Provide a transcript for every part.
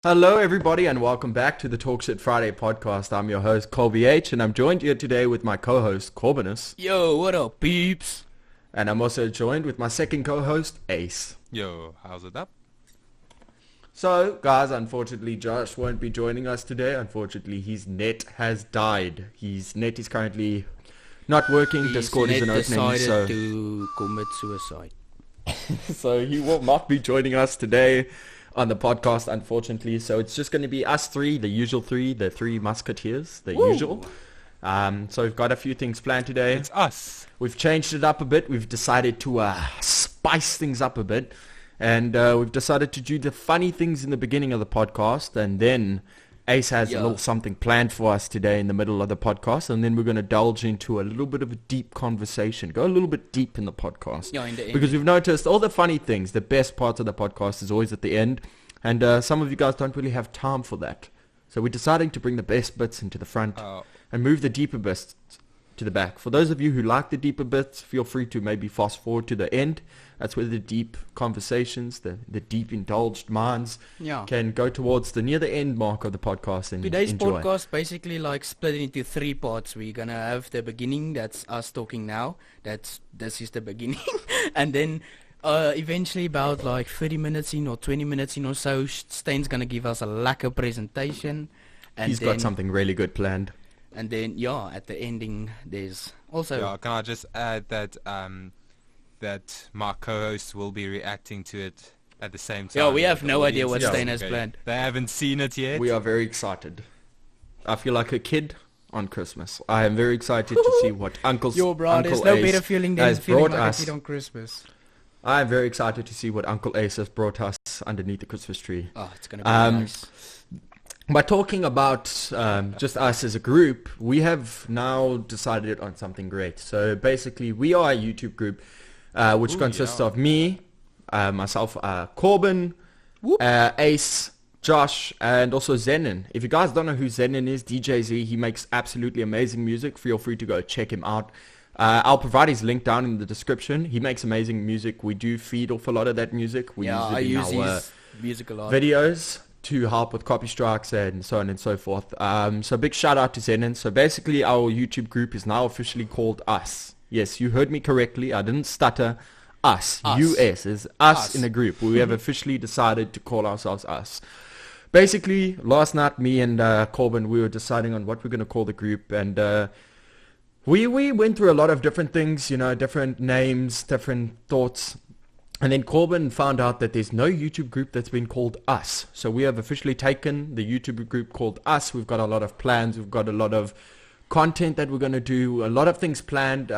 Hello, everybody, and welcome back to the Talk Shit Friday podcast. I'm your host, ColbyH, and I'm joined here today with my co-host, Corbinus. Yo, what up, peeps? And I'm also joined with my second co-host, Ace. Yo, how's it up? So, guys, unfortunately, Josh won't be joining us today. Unfortunately, his net has died. His net is currently not working. Discord isn't opening, so... to commit suicide. so he will not be joining us today on the podcast, unfortunately. So it's just going to be us three, the usual three, the three musketeers, the usual. So we've got a few things planned today. It's us. We've changed it up a bit. We've decided to spice things up a bit. And we've decided to do the funny things in the beginning of the podcast. And then Ace has a little something planned for us today in the middle of the podcast. And then we're going to indulge into a little bit of a deep conversation. Go a little bit deep in the podcast. Yeah, in the end. Because we've noticed all the funny things, the best parts of the podcast is always at the end. And some of you guys don't really have time for that. So we're deciding to bring the best bits into the front and move the deeper bits to the back. For those of you who like the deeper bits, feel free to maybe fast forward to the end. That's where the deep conversations, the deep indulged minds can go towards the near the end mark of the podcast and Today's enjoy. podcast basically like split into three parts. We're gonna have the beginning, that's us talking now. This is the beginning. And then eventually about like 30 minutes in or 20 minutes in or so, Stein's gonna give us a lacquer presentation. And He's got something really good planned. And then at the ending there's also Yeah, can I just add that that my co-host will be reacting to it at the same time? Yeah, we have no idea what Audience. Stein has planned. They haven't seen it yet. We are very excited. I feel like a kid on Christmas. I am very excited to see what Uncle there's no better feeling than feeling like a kid on Christmas. I am very excited to see what Uncle Ace has brought us underneath the Christmas tree. Oh, it's gonna be nice. By talking about just us as a group, we have now decided on something great. So basically, we are a YouTube group which consists of me, myself, Corbin, Ace, Josh, and also Zenon. If you guys don't know who Zenon is, DJ Z, he makes absolutely amazing music. Feel free to go check him out. I'll provide his link down in the description. He makes amazing music. We do feed off a lot of that music. We use it in our his music a lot. videos to help with copy strikes and so on and so forth. So big shout out to Zenon. So basically our YouTube group is now officially called Us. Yes, you heard me correctly. I didn't stutter. Us. US is us in a group. We have officially decided to call ourselves Us. Basically, last night, me and Corbin, we were deciding on what we're going to call the group. And we went through a lot of different things, different names, different thoughts. And then Corbin found out that there's no YouTube group that's been called Us. So we have officially taken the YouTube group called Us. We've got a lot of plans. We've got a lot of content that we're going to do. A lot of things planned.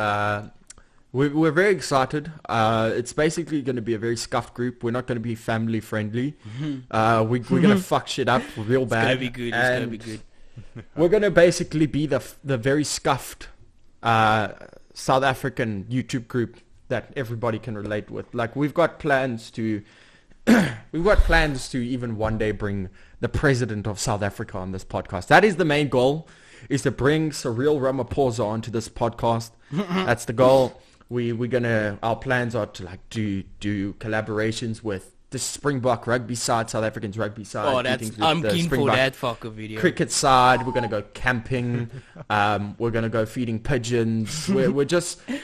We're very excited. It's basically going to be a very scuffed group. We're not going to be family friendly. We're going to fuck shit up real bad. It's going to be good. We're going to basically be the very scuffed South African YouTube group that everybody can relate with. Like we've got plans to even one day bring the president of South Africa on this podcast. That is the main goal, is to bring Cyril Ramaphosa onto this podcast. That's the goal. Our plans are to like do collaborations with the Springbok rugby side, South Africans rugby side. I'm keen for that fucker video. Cricket side, we're gonna go camping. We're gonna go feeding pigeons. We're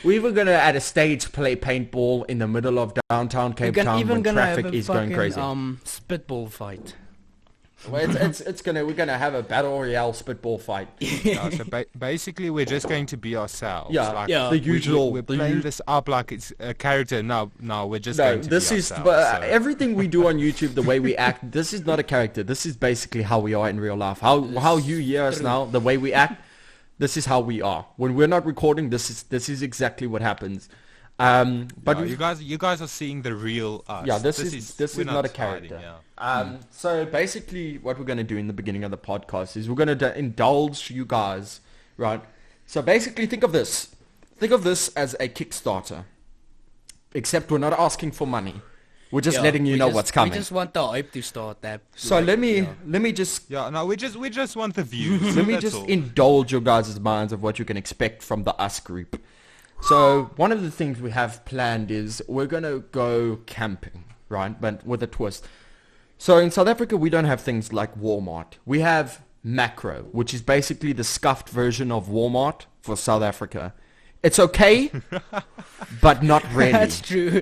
even gonna at a stage play paintball in the middle of downtown Cape Town when traffic is going crazy. Spitball fight. Well, we're gonna have a battle royale spitball fight. So basically, we're just going to be ourselves. The usual. We're playing this up like it's a character. No, we're just going to be ourselves. Everything we do on YouTube, the way we act. This is not a character. This is basically how we are in real life. How you hear us now, the way we act. This is how we are. When we're not recording, this is exactly what happens. But you guys are seeing the real us. Yeah, this is not a character. Hiding, So basically, what we're going to do in the beginning of the podcast is we're going to indulge you guys, right? So basically, think of this as a Kickstarter, except we're not asking for money. We're just letting you know what's coming. We just want the hype to start. So let me just we just want the views. let me just indulge your guys' minds of what you can expect from the Us group. So one of the things we have planned is we're going to go camping, right? But with a twist. So in South Africa, we don't have things like Walmart. We have Macro, which is basically the scuffed version of Walmart for South Africa. It's okay, but not really. That's true.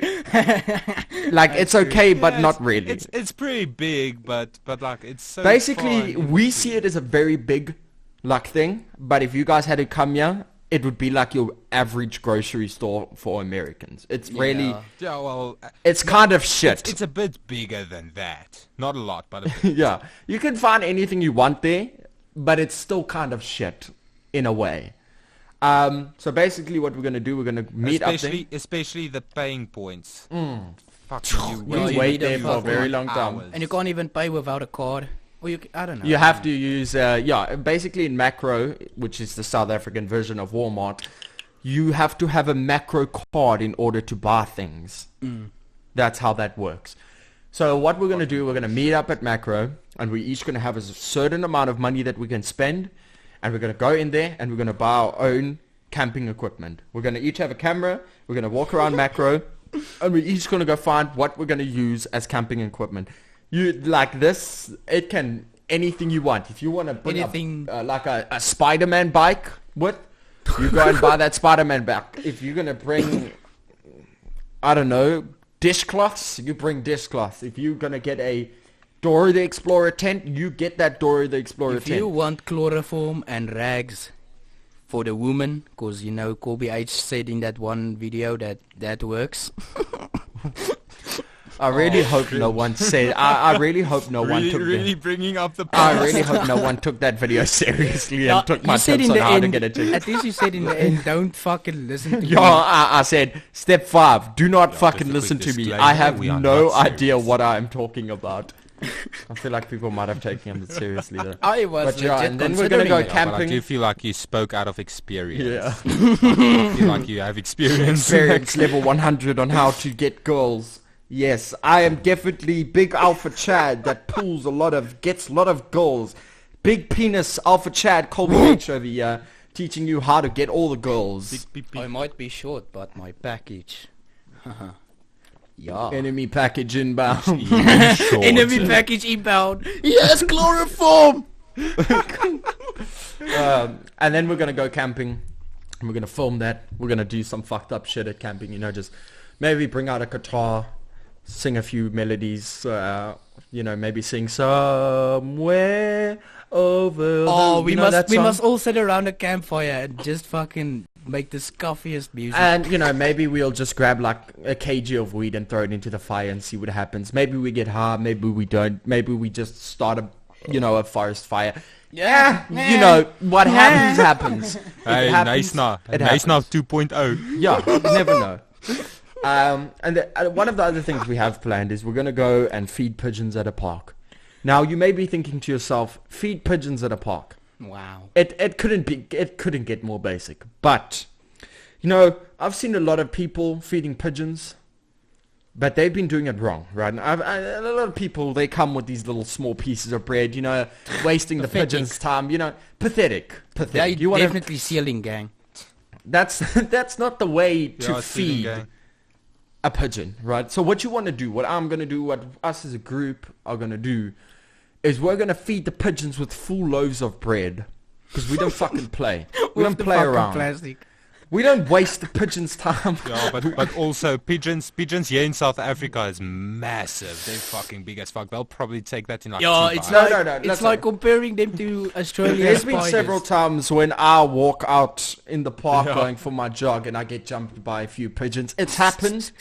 Like, it's okay, but Yeah, not really. It's pretty big, but like it's so Basically, far in we between. see it as a very big, like, thing. But if you guys had to come here, it would be like your average grocery store for Americans. It's really, Yeah. Yeah, well, it's kind of shit. it's a bit bigger than that. Not a lot, but a bit. Yeah, you can find anything you want there, but it's still kind of shit in a way. So basically, what we're gonna do, we're gonna meet up there. Especially the paying points. Fuck you. Yeah, We you wait need there a for a fucking very long time. And you can't even pay without a card. Or I don't know. You have to use, basically in Macro, which is the South African version of Walmart, you have to have a Macro card in order to buy things. That's how that works. So what we're going to do, we're going to meet up at Macro, and we're each going to have a certain amount of money that we can spend, and we're going to go in there, and we're going to buy our own camping equipment. We're going to each have a camera, we're going to walk around Macro, and we're each going to go find what we're going to use as camping equipment. You like this, it can, anything you want. If you want to bring Anything. up like a Spider-Man bike, you go and buy that Spider-Man bike. If you're going to bring, I don't know, dishcloths, you bring dishcloths. If you're going to get a Dora the Explorer tent, you get that Dora the Explorer If tent. you want chloroform and rags for the woman, because you know ColbyH said in that one video that works. I really hope no one said. I really hope no one took really bringing up the I past. really hope no one took that video seriously Yeah, and took my you said tips in on the how to end, get a ticket. at least you said in the end, don't fucking listen to Yeah, me. I said, step 5, do not fucking just a listen quick to me. disclaimer, I have we are no not idea serious. what I'm talking about. I feel like people might have taken it seriously though. I was But yeah, legit and then we're gonna considering go it. Yeah, but I camping. do feel like you spoke out of experience. Yeah. I feel like you have experience. Experience level 100 on how to get girls. Yes, I am definitely big alpha Chad that gets a lot of girls. Big penis alpha Chad ColbyH over here, teaching you how to get all the girls. Beep, beep. I might be short, but my package. Yeah. Enemy package inbound. Short. Enemy package inbound. Yes, chloroform. And then we're gonna go camping. And we're gonna film that. We're gonna do some fucked up shit at camping. You know, just maybe bring out a guitar, sing a few melodies. Maybe sing somewhere over. Oh, we must song? all sit around a campfire and just fucking make the scuffiest music. And maybe we'll just grab like a kg of weed and throw it into the fire and see what happens. Maybe we get high. Maybe we don't. Maybe we just start a forest fire. Yeah. What happens. Hey, It happens, nice now. it Nice now happens. 2.0. Yeah, you never know. One of the other things we have planned is we're going to go and feed pigeons at a park. Now, you may be thinking to yourself, feed pigeons at a park. Wow. It couldn't get more basic. But, I've seen a lot of people feeding pigeons, but they've been doing it wrong, right? And a lot of people, they come with these little small pieces of bread, wasting the Pathetic. pigeons' time, pathetic. They're You wanna- definitely ceiling gang. That's not the way to Yeah, stealing feed gang. a pigeon, right? So what you want to do, what I'm going to do, what us as a group are going to do, is we're going to feed the pigeons with full loaves of bread. Because we don't fucking play. We don't With the play fucking around. plastic. We don't waste the pigeons' time. Yeah, but also pigeons here in South Africa is massive. They're fucking big as fuck. They'll probably take that in like Yeah, 2 it's bites. No, like no, it's listen. like comparing them to Australian There's been spiders. several times when I walk out in the park Yeah. going for my jog and I get jumped by a few pigeons. It's happened.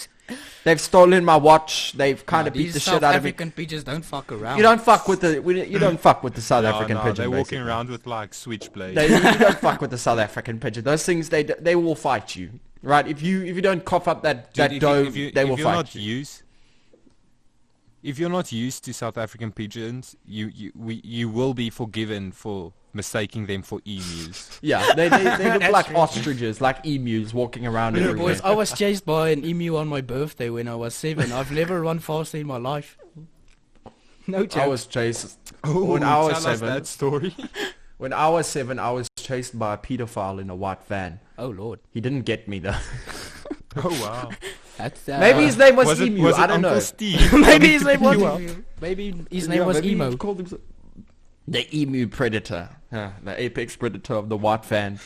They've stolen my watch. They've kind of beat These the South shit out of me. African pigeons don't fuck around. You don't fuck with the South No, African no, pigeon. they're walking basically. around with like switchblades. You don't fuck with the South African pigeon. Those things, they will fight you, right? If you don't cough up that Dude, dough, if they will you're fight not you. if you're not used to South African pigeons, you will be forgiven for mistaking them for emus. Yeah, they look That's like true. ostriches, like emus walking around You know, everywhere. boys, I was chased by an emu on my birthday when I was 7. I've never run faster in my life. No joke. I was chased Oh, when I was tell us 7. that story. When I was 7, I was chased by a pedophile in a white van. Oh lord. He didn't get me though. Oh wow. That's, Maybe his name was Was it, Emu. was it I don't Uncle know. Steve? maybe his name was You up? Emu. Maybe his name was maybe he Emo. called himself the emu predator. The apex predator of the white fan.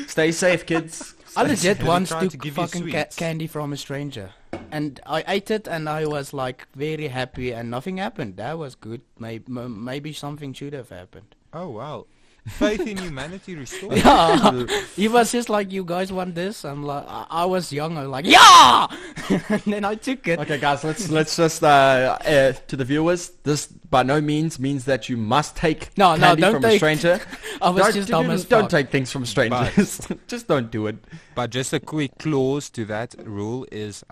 Stay safe, kids. I legit They once tried took to give you fucking sweets. candy from a stranger, and I ate it, and I was like very happy, and nothing happened. That was good. Maybe something should have happened. Oh wow. Faith in humanity restored. Yeah, he was just like, "You guys want this?" I'm like, I was young. I was like, "Yeah!" And then I took it. Okay, guys, let's just to the viewers. This by no means that you must take No, candy don't from a take- stranger. I was just dumb as don't fuck. take things from strangers. Just don't do it. But just a quick clause to that rule is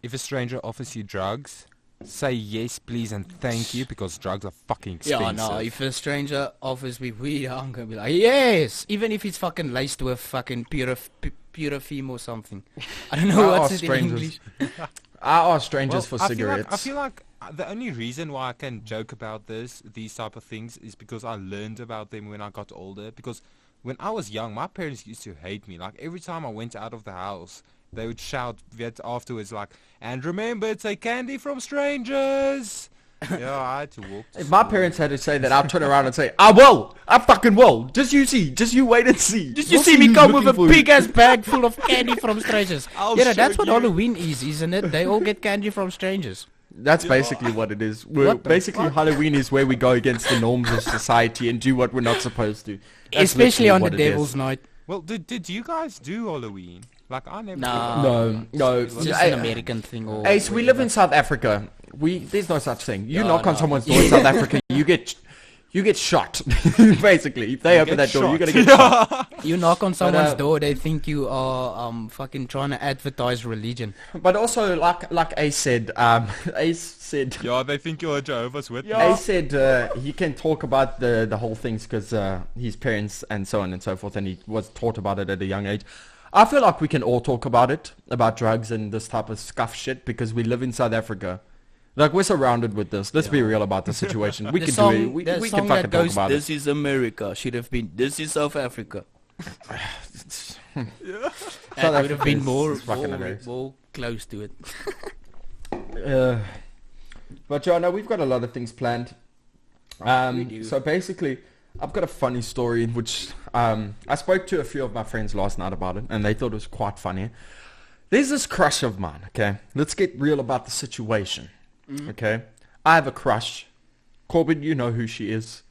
if a stranger offers you drugs, say yes please and thank you, because drugs are fucking expensive. Yeah, no, if a stranger offers me weed, I'm gonna be like, yes! Even if it's fucking laced with fucking purifim or something. I don't know Why what's are it in strangers- English. I ask strangers for I cigarettes. feel like the only reason why I can joke about these type of things, is because I learned about them when I got older. Because when I was young, my parents used to hate me. Like every time I went out of the house, they would shout afterwards like, "And remember, take candy from strangers." Yeah, I had to walk. To If my school. parents had to say that, I'd turn around and say, "I will. I fucking will. Just you see. Just you wait and see. Did you We'll see me who's come with a looking for you." big ass bag full of candy from strangers? I'll Yeah, show that's what you. Halloween is, isn't it? They all get candy from strangers. That's basically what it is. What the Basically, fuck? Halloween is where we go against the norms of society and do what we're not supposed to. That's Especially literally on the what it is. Devil's Night. Well, did you guys do Halloween? Like I never. Nah. did. No. It's just Hey, an American thing. Or Ace, we live whatever. in South Africa. There's no such thing. You No, knock on no. someone's door in South Africa, you get shot. Basically, if they open get that door, you're shot. gonna get shot. You knock on someone's uh, door, they think you are fucking trying to advertise religion. But also, like Ace said, Ace said. Yeah, they think you're a Jehovah's Witness. Ace said he can talk about the whole things because his parents and so on and so forth, and he was taught about it at a young age. I feel like we can all talk about it, about drugs and this type of scuff shit, because we live in South Africa. Like, we're surrounded with this. Let's be real about the situation. We The can song- do it. We the can song fucking that goes, talk about "This it. is America," should have been, "This is South Africa." South And it would have Africa been is more, fucking hilarious. more close to it. But yeah, no, we've got a lot of things planned. We do. So basically, I've got a funny story which I spoke to a few of my friends last night about it, and they thought it was quite funny. There's this crush of mine, okay? Let's get real about the situation, okay? I have a crush. Corbin, you know who she is.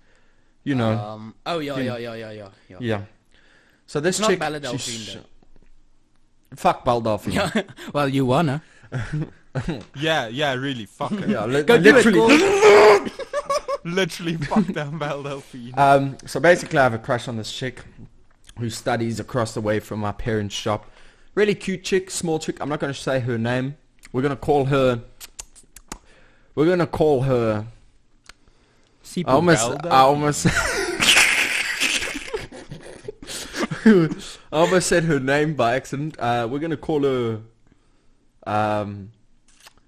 You know. Oh yeah, Yeah. yeah. Yeah. So this It's not chick... Bella she's- Delphine, Fuck Belle Delphine. Yeah. Well, you wanna. Yeah, really. Fuck her. Yeah, Go do it, literally. Literally fuck down Belle Delphine. So basically, I have a crush on this chick who studies across the way from my parents' shop. Really cute chick, small chick. I'm not going to say her name. We're going to call her... I almost I almost said her name by accident. We're going to call her...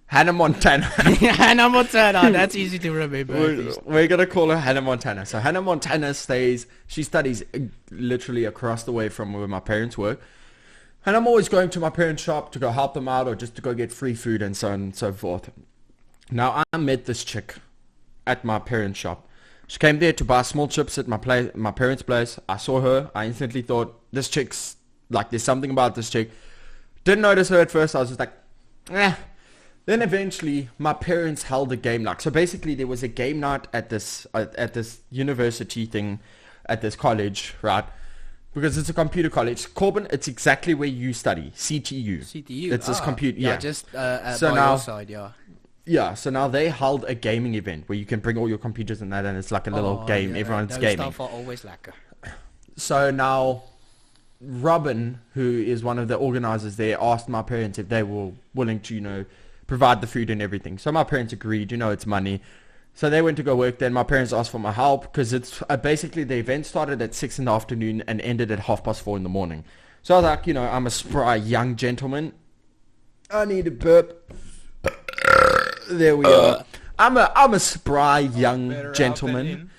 Hannah Montana. Hannah Montana. That's easy to remember. at We're, least. we're gonna call her Hannah Montana. So Hannah Montana she studies literally across the way from where my parents work. And I'm always going to my parents' shop to go help them out or just to go get free food and so on and so forth. Now I met this chick at my parents' shop. She came there to buy small chips at my parents' place. I saw her. I instantly thought, this chick's, like, there's something about this chick. Didn't notice her at first. I was just like, eh. Then eventually, my parents held a game night. So basically, there was a game night at this university thing, at this college, right? Because it's a computer college. Corbin, it's exactly where you study, CTU. CTU. It's this computer, yeah. Just So by now- your side, yeah. Yeah, so now they held a gaming event where you can bring all your computers and that, and it's like a little game. Yeah, Everyone's those gaming. stuff are always lacquer. So now, Robin, who is one of the organizers there, asked my parents if they were willing to, provide the food and everything. So my parents agreed, it's money. So they went to go work there, and my parents asked for my help because it's basically the event started at 6 in the afternoon and ended at 4:30 in the morning. So I was like, I'm a spry young gentleman. I need a burp. There we are. I'm a spry young Better out than gentleman. in.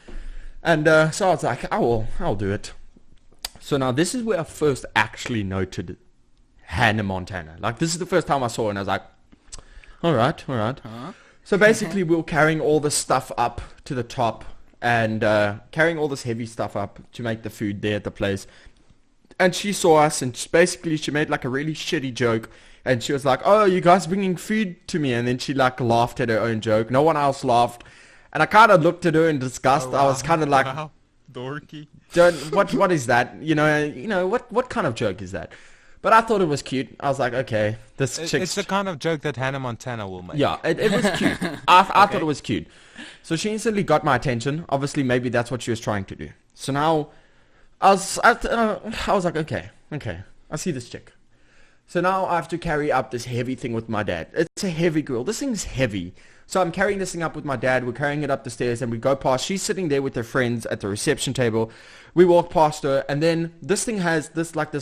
And so I was like, I'll do it. So now this is where I first actually noted Hannah Montana. Like, this is the first time I saw it, and I was like, all right. Huh? So basically, we were carrying all this stuff up to the top, and carrying all this heavy stuff up to make the food there at the place. And she saw us, and she made like a really shitty joke. And she was like, oh, you guys bringing food to me? And then she like laughed at her own joke. No one else laughed. And I kind of looked at her in disgust. I was kind of like, dorky. what is that? You know, what kind of joke is that? But I thought it was cute. I was like, okay, this chick's... It's the kind of joke that Hannah Montana will make. Yeah, it was cute. I thought it was cute. So she instantly got my attention. Obviously, maybe that's what she was trying to do. So now, I was like, okay, I see this chick. So now I have to carry up this heavy thing with my dad. It's a heavy girl. This thing's heavy. So I'm carrying this thing up with my dad. We're carrying it up the stairs, and we go past. She's sitting there with her friends at the reception table. We walk past her, and then this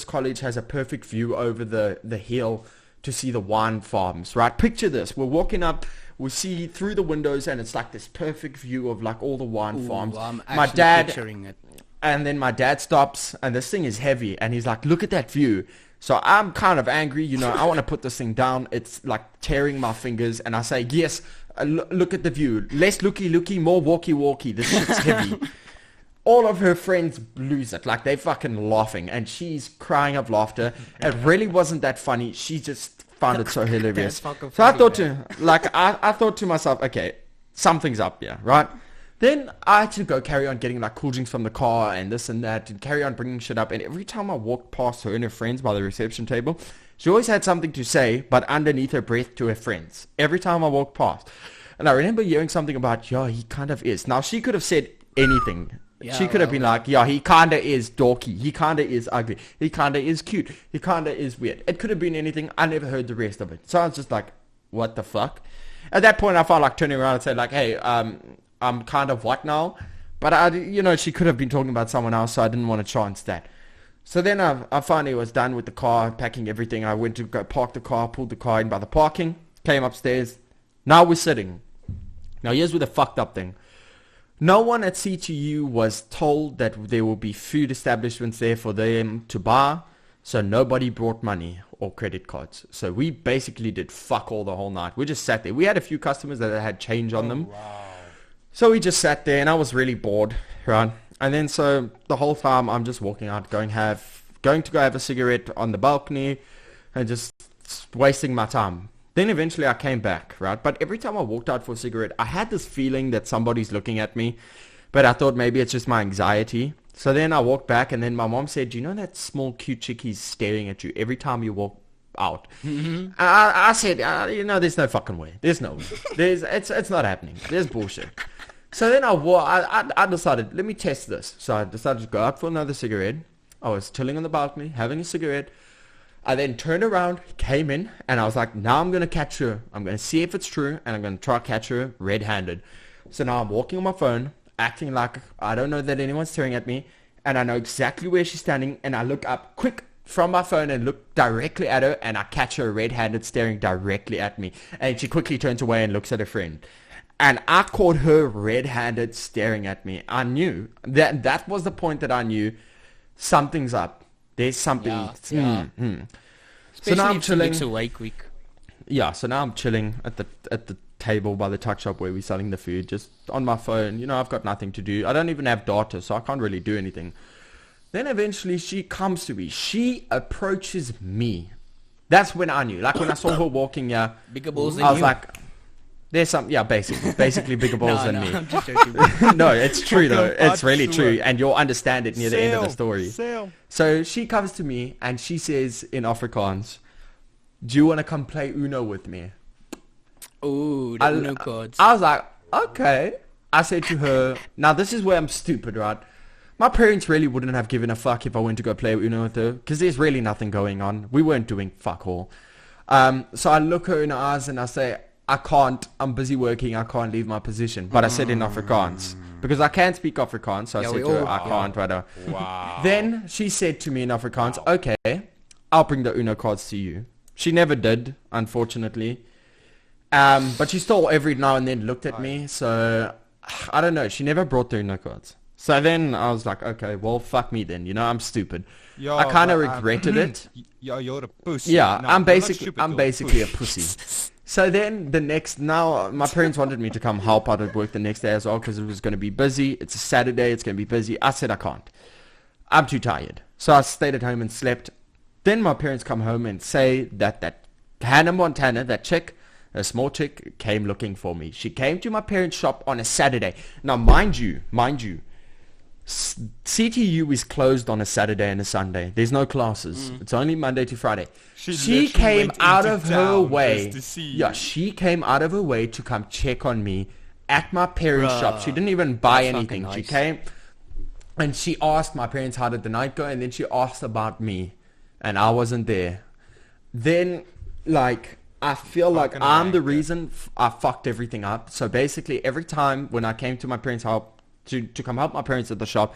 college has a perfect view over the hill to see the wine farms, right? Picture this. We're walking up. We see through the windows, and it's like this perfect view of like all the wine farms. I'm My actually dad, picturing it. and then my dad stops, and this thing is heavy, and he's like, look at that view. So I'm kind of angry, you know, I want to put this thing down. It's like tearing my fingers, and I say, yes, look at the view. Less looky, more walky. This shit's heavy. All of her friends lose it. Like, they fucking laughing, and she's crying of laughter. It really wasn't that funny. She just found it so hilarious. So I thought I thought to myself, okay, something's up here, right? Then I had to go carry on getting like cool drinks from the car and this and that, and carry on bringing shit up. And every time I walked past her and her friends by the reception table, she always had something to say, but underneath her breath to her friends. Every time I walked past. And I remember hearing something about, yeah, he kind of is. Now, she could have said anything. Yeah, She could have been like, yeah, he kind of is dorky. He kind of is ugly. He kind of is cute. He kind of is weird. It could have been anything. I never heard the rest of it. So I was just like, what the fuck? At that point, I felt like turning around and saying like, hey, I'm kind of what now? But she could have been talking about someone else, so I didn't want to chance that. So then I finally was done with the car, packing everything. I went to go park the car, pulled the car in by the parking, came upstairs. Now we're sitting. Now here's where the fucked up thing. No one at CTU was told that there will be food establishments there for them to buy, so nobody brought money or credit cards. So we basically did fuck all the whole night. We just sat there. We had a few customers that had change on them. Wow. So we just sat there, and I was really bored, right? And then so the whole time I'm just walking out, going to go have a cigarette on the balcony, and just wasting my time. Then eventually I came back, right? But every time I walked out for a cigarette, I had this feeling that somebody's looking at me, but I thought maybe it's just my anxiety. So then I walked back, and then my mom said, you know that small cute chicky's staring at you every time you walk out? Mm-hmm. I said, there's no fucking way. There's no way. It's not happening. There's bullshit. So then I decided, let me test this. So I decided to go out for another cigarette. I was chilling on the balcony, having a cigarette. I then turned around, came in, and I was like, now I'm going to catch her. I'm going to see if it's true, and I'm going to try to catch her red-handed. So now I'm walking on my phone, acting like I don't know that anyone's staring at me, and I know exactly where she's standing, and I look up quick from my phone and look directly at her, and I catch her red-handed staring directly at me. And she quickly turns away and looks at her friend. And I caught her red-handed staring at me. I knew. That was the point that I knew something's up. There's something. Yeah. So now I'm if she chilling. looks away quick. Yeah, so now I'm chilling at the table by the tuck shop where we're selling the food, just on my phone. I've got nothing to do. I don't even have data, so I can't really do anything. Then eventually she comes to me. She approaches me. That's when I knew. Like when I saw her walking here, Bigger balls than I was you. like, there's some, basically bigger balls than me. I'm just joking. No, it's true though. Fucking It's really absolute. true, and you'll understand it near the end of the story. Sale. So she comes to me and she says in Afrikaans, "Do you want to come play Uno with me?" Ooh, the Uno cards. I was like, okay. I said to her, now this is where I'm stupid, right? My parents really wouldn't have given a fuck if I went to go play Uno with her, because there's really nothing going on. We weren't doing fuck all. So I look her in the eyes and I say, I can't, I'm busy working, I can't leave my position. But I said in Afrikaans, because I can't speak Afrikaans, so I Yeah, said we to her, all- I can't, whatever. Wow. Then she said to me in Afrikaans, okay, I'll bring the Uno cards to you. She never did, unfortunately. But she still every now and then looked at me, so I don't know. She never brought the Uno cards. So then I was like, okay, well, fuck me then. You know, I'm stupid. Yeah, I kind of but, regretted it. Yeah, you're a pussy. Yeah, No, I'm you're not basically stupid, I'm you're basically a pussy. So then now my parents wanted me to come help out at work the next day as well because it was going to be busy. It's a Saturday. It's going to be busy. I said I can't. I'm too tired. So I stayed at home and slept. Then my parents come home and say that Hannah Montana, that chick, a small chick, came looking for me. She came to my parents' shop on a Saturday. Now, mind you, CTU is closed on a Saturday and a Sunday. There's no classes. It's only Monday to Friday. She She literally came went out into of her town way. just to see Yeah, you. she came out of her way to come check on me at my parents' Bruh, shop. She didn't even buy that's anything. fucking She nice. came and she asked my parents how did the night go, and then she asked about me, and I wasn't there. Then, like, I feel like Fucking I'm the wanker. reason I fucked everything up. So basically, every time when I came to my parents' help to come help my parents at the shop,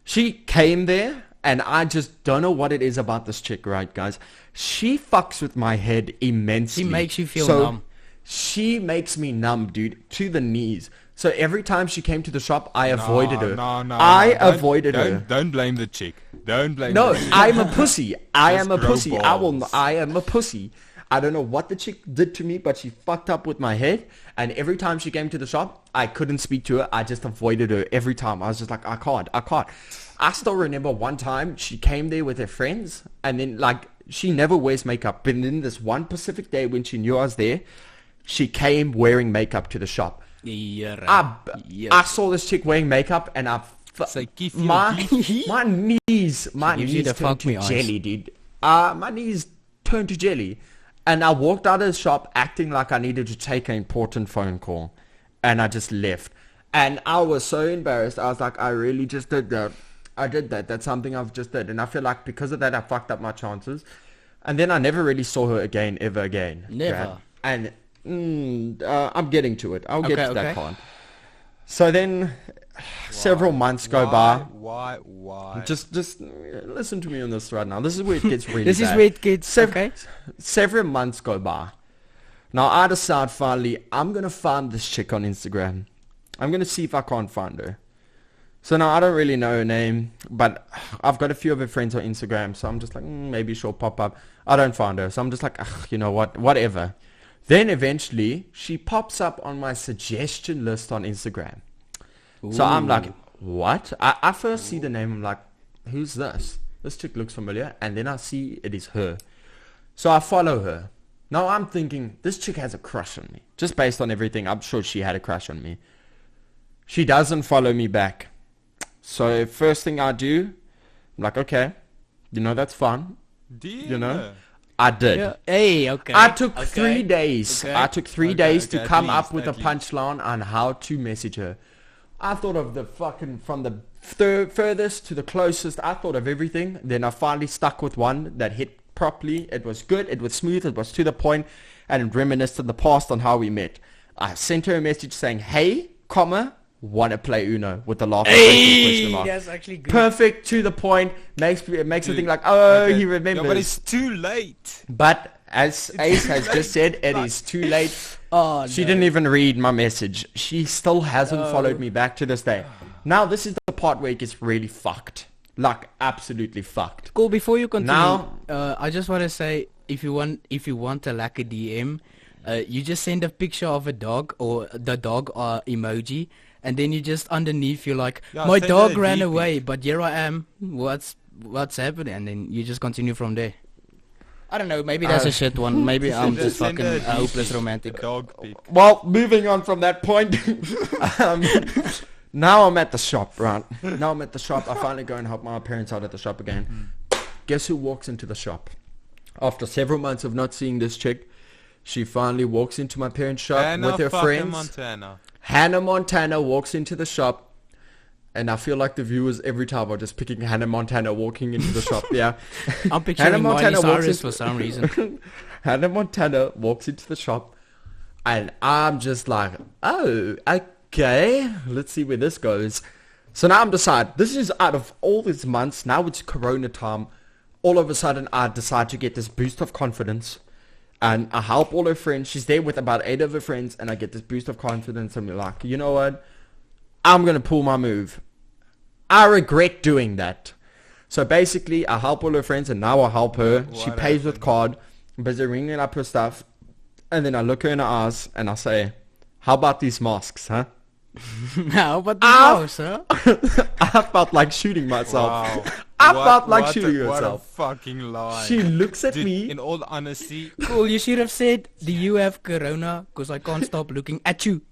she came there, and I just don't know what it is about this chick, right, guys? She fucks with my head immensely. She makes you feel So, numb. She makes me numb, dude, to the knees. So every time she came to the shop, I avoided her. No, I don't- avoided her. Don't blame the chick. Don't blame No, the chick. I'm a pussy. I Just am a grow pussy. balls. I am a pussy. I don't know what the chick did to me, but she fucked up with my head. And every time she came to the shop, I couldn't speak to her. I just avoided her every time. I was just like, I can't. I still remember one time she came there with her friends, and then like she never wears makeup. But then this one Pacific day when she knew I was there, she came wearing makeup to the shop. Yeah, I saw this chick wearing makeup, and Say, "Give you my a my knees gives you the turned fuck to me eyes. jelly, dude. My knees turned to jelly, and I walked out of the shop acting like I needed to take an important phone call, and I just left. And I was so embarrassed. I was like, I really just did that. I did that. That's something I've just did, and I feel like because of that, I fucked up my chances. And then I never really saw her again, ever again. Never. And I'm getting to it. I'll get Okay, to that okay. part. So then, several months go by. Why? Just listen to me on this right now. This is where it gets really This is bad. where it gets okay. Several months go by. Now I decide finally I'm going to find this chick on Instagram. I'm going to see if I can't find her. So now I don't really know her name, but I've got a few of her friends on Instagram, so I'm just like, maybe she'll pop up. I don't find her, so I'm just like, you know what, whatever. Then eventually she pops up on my suggestion list on Instagram. So I'm like, what? I first see the name, I'm like, who's this? This chick looks familiar, and then I see it is her. So I follow her. Now I'm thinking, this chick has a crush on me. Just based on everything, I'm sure she had a crush on me. She doesn't follow me back. So first thing I do, I'm like, okay, you know, that's fun. You know? I did. Yeah. Hey, okay. I took okay. 3 days. Okay. I took 3 Okay, days okay, to at come least, up with a at least. punchline on how to message her. I thought of the fucking, from the furthest to the closest, I thought of everything. Then I finally stuck with one that hit properly. It was good, it was smooth, it was to the point, and it reminisced of the past on how we met. I sent her a message saying, hey, comma, wanna play Uno, with the laughing face and the question mark. That's actually good. Perfect, to the point, makes it think like, oh, Okay. he remembers. Yeah, but it's too late. But as Ace has just said, it is too late. Oh, She no. didn't even read my message. She still hasn't followed me back to this day. Now this is the part where it gets really fucked. Like absolutely fucked. Cool. Before you continue, Now- I just want to say, if you want to like a DM, you just send a picture of a dog or the dog emoji, and then you just underneath you're like, Yeah, my send dog her a ran DP. away, but here I am. What's happening? And then you just continue from there. I don't know. Maybe that's a shit one. Maybe I'm just Send fucking her a a hopeless DP, romantic. a dog pic. Well, moving on from that point. um, now I'm at the shop, right? Now I'm at the shop. I finally go and help my parents out at the shop again. Guess who walks into the shop? After several months of not seeing this chick, she finally walks into my parents' shop Hannah with her fucking friends. Montana. Hannah Montana walks into the shop, and I feel like the viewers every time are just picking Hannah Montana walking into the shop. Yeah, I'm picturing Miley walks Cyrus in- for some reason. Hannah Montana walks into the shop, and I'm just like, oh, okay, let's see where this goes. So now I'm decided, this is out of all these months, now it's Corona time, all of a sudden I decide to get this boost of confidence, and I help all her friends. She's there with about 8 of her friends, and I get this boost of confidence, and we're like, you know what, I'm going to pull my move. I regret doing that. So basically, I help all her friends, and now I help her. She What pays with happened? card. I'm busy ringing up her stuff. And then I look her in the eyes, and I say, how about these masks, huh? How about the Ah! house, huh? I felt like shooting myself. Wow. I felt like shooting What a myself. fucking lie. She looks at Dude, me. in all honesty, Cool, you should have said, do you have corona? Because I can't stop looking at you.